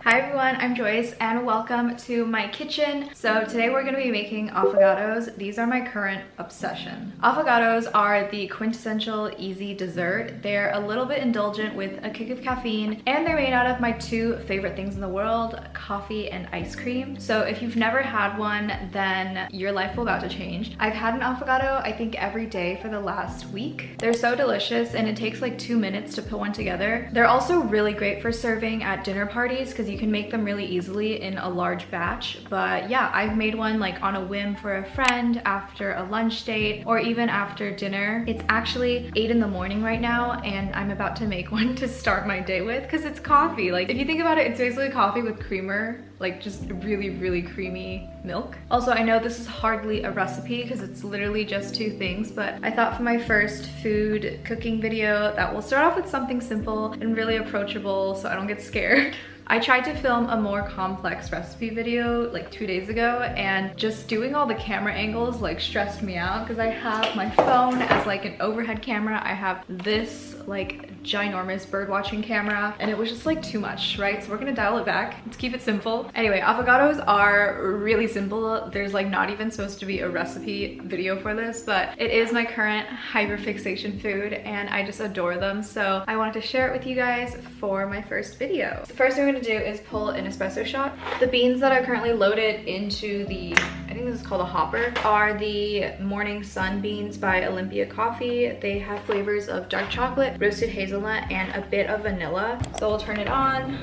Hi everyone, I'm Joyce and welcome to my kitchen. So today we're going to be making affogatos. These are my current obsession. Affogatos are the quintessential easy dessert. They're a little bit indulgent with a kick of caffeine, and they're made out of my two favorite things in the world, coffee and ice cream. So if you've never had one, then your life will about to change. I've had an affogato I think every day for the last week. They're so delicious and it takes like 2 minutes to put one together. They're also really great for serving at dinner parties because you can make them really easily in a large batch. But yeah, I've made one like on a whim for a friend after a lunch date or even after dinner. It's actually 8 in the morning right now and I'm about to make one to start my day with because it's coffee. Like if you think about it, it's basically coffee with creamer, like just really creamy milk. Also, I know this is hardly a recipe because it's literally just 2 things, but I thought for my first food cooking video that we'll start off with something simple and really approachable so I don't get scared. I tried to film a more complex recipe video like 2 days ago, and just doing all the camera angles like stressed me out because I have my phone as like an overhead camera. I have this like ginormous bird watching camera and it was just like too much, right? So we're gonna dial it back. Let's keep it simple. Anyway, affogatos are really simple. There's like not even supposed to be a recipe video for this, but it is my current hyperfixation food and I just adore them. So I wanted to share it with you guys for my first video. The first thing we're gonna do is pull an espresso shot. The beans that are currently loaded into the, I think this is called a hopper, are the Morning Sun beans by Olympia Coffee. They have flavors of dark chocolate, roasted hazelnut, and a bit of vanilla. So we'll turn it on.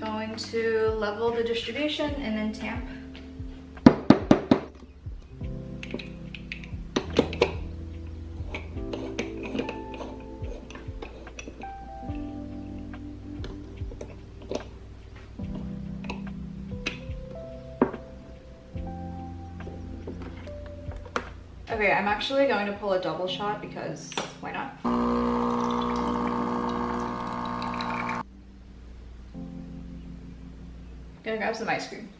Going to level the distribution and then tamp. Okay, I'm actually going to pull a double shot because why not? Gonna grab some ice cream.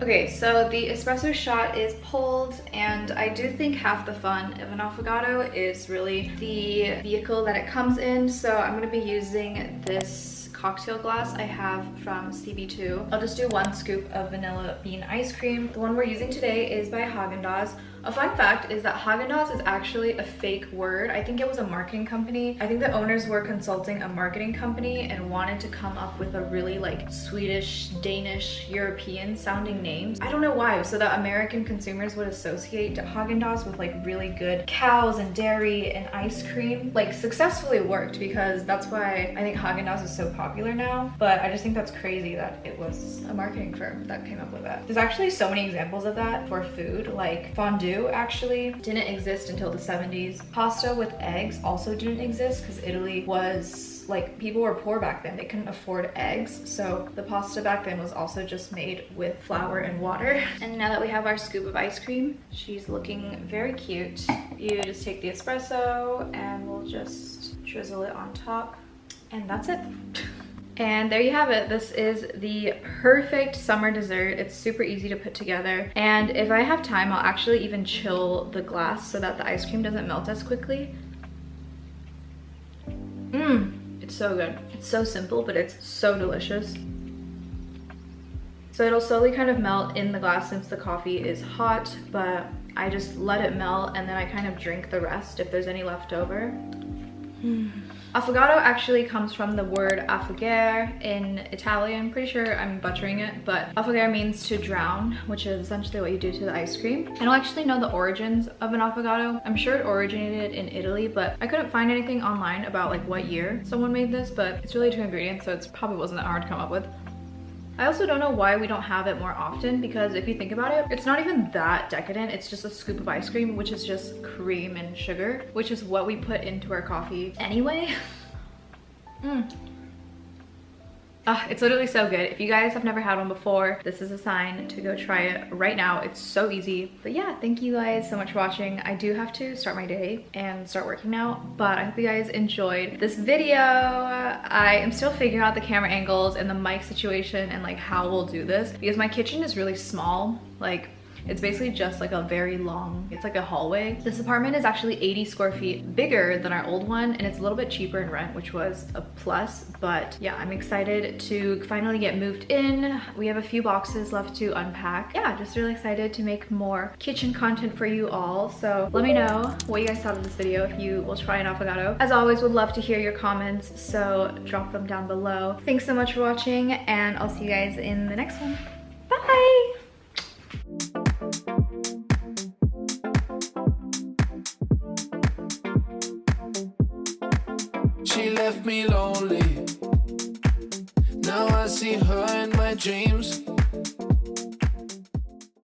Okay, so the espresso shot is pulled, and I do think half the fun of an affogato is really the vehicle that it comes in. So I'm gonna be using this cocktail glass I have from CB2. I'll just do 1 scoop of vanilla bean ice cream. The one we're using today is by Haagen-Dazs. A fun fact is that Haagen-Dazs is actually a fake word. I think it was a marketing company. I think the owners were consulting a marketing company and wanted to come up with a really like Swedish, Danish, European sounding names. I don't know why, so that American consumers would associate Haagen-Dazs with like really good cows and dairy and ice cream. Like successfully worked because that's why I think Haagen-Dazs is so popular now. But I just think that's crazy that it was a marketing firm that came up with that. There's actually so many examples of that for food, like fondue actually didn't exist until the 70s. Pasta with eggs also didn't exist because Italy was like, people were poor back then. They couldn't afford eggs. So the pasta back then was also just made with flour and water. And now that we have our scoop of ice cream, she's looking very cute. You just take the espresso and we'll just drizzle it on top. And that's it. And there you have it. This is the perfect summer dessert. It's super easy to put together. And if I have time, I'll actually even chill the glass so that the ice cream doesn't melt as quickly. It's so good. It's so simple, but it's so delicious. So it'll slowly kind of melt in the glass since the coffee is hot, but I just let it melt and then I kind of drink the rest if there's any left over. Affogato actually comes from the word affogare in Italian. Pretty sure I'm butchering it, but affogare means to drown, which is essentially what you do to the ice cream. I don't actually know the origins of an affogato. I'm sure it originated in Italy, but I couldn't find anything online about like what year someone made this, but it's really 2 ingredients, so it probably wasn't that hard to come up with. I also don't know why we don't have it more often, because if you think about it, it's not even that decadent. It's just a scoop of ice cream, which is just cream and sugar, which is what we put into our coffee anyway. It's literally so good. If you guys have never had one before, this is a sign to go try it right now. It's so easy. But yeah, thank you guys so much for watching. I do have to start my day and start working now, but I hope you guys enjoyed this video. I am still figuring out the camera angles and the mic situation and like how we'll do this, because my kitchen is really small. Like, It's basically just like a very long, it's like a hallway. This apartment is actually 80 square feet bigger than our old one, and it's a little bit cheaper in rent, which was a plus. But yeah, I'm excited to finally get moved in. We have a few boxes left to unpack. Yeah, just really excited to make more kitchen content for you all. So let me know what you guys thought of this video, if you will try an affogato. As always, would love to hear your comments, so drop them down below. Thanks so much for watching, and I'll see you guys in the next one. Bye! She left me lonely. Now I see her in my dreams.